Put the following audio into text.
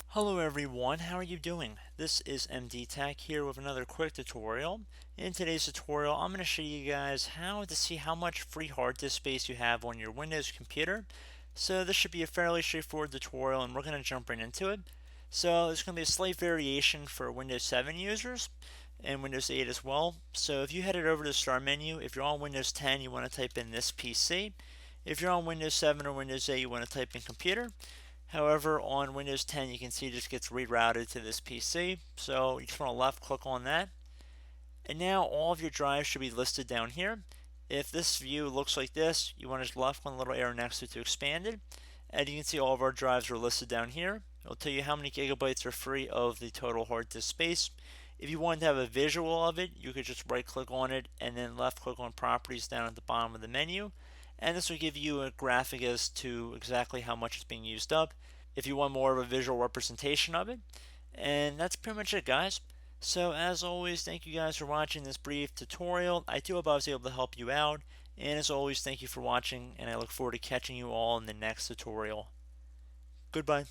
Hello everyone, how are you doing? This is MD Tech here with another quick tutorial. In today's tutorial, I'm going to show you guys how to see how much free hard disk space you have on your Windows computer. So this should be a fairly straightforward tutorial and we're going to jump right into it. So there's going to be a slight variation for Windows 7 users and Windows 8 as well. So if you headed over to the Start menu, if you're on Windows 10, you want to type in this PC. If you're on Windows 7 or Windows 8, you want to type in computer. However, on Windows 10, you can see it just gets rerouted to this PC. So you just want to left click on that. And now all of your drives should be listed down here. If this view looks like this, you want to just left click on the little arrow next to it to expand it. And you can see all of our drives are listed down here. It'll tell you how many gigabytes are free of the total hard disk space. If you wanted to have a visual of it, you could just right click on it and then left click on properties down at the bottom of the menu. And this will give you a graphic as to exactly how much is being used up if you want more of a visual representation of it. And that's pretty much it, guys. So as always, thank you guys for watching this brief tutorial. I do hope I was able to help you out. And as always, thank you for watching, and I look forward to catching you all in the next tutorial. Goodbye.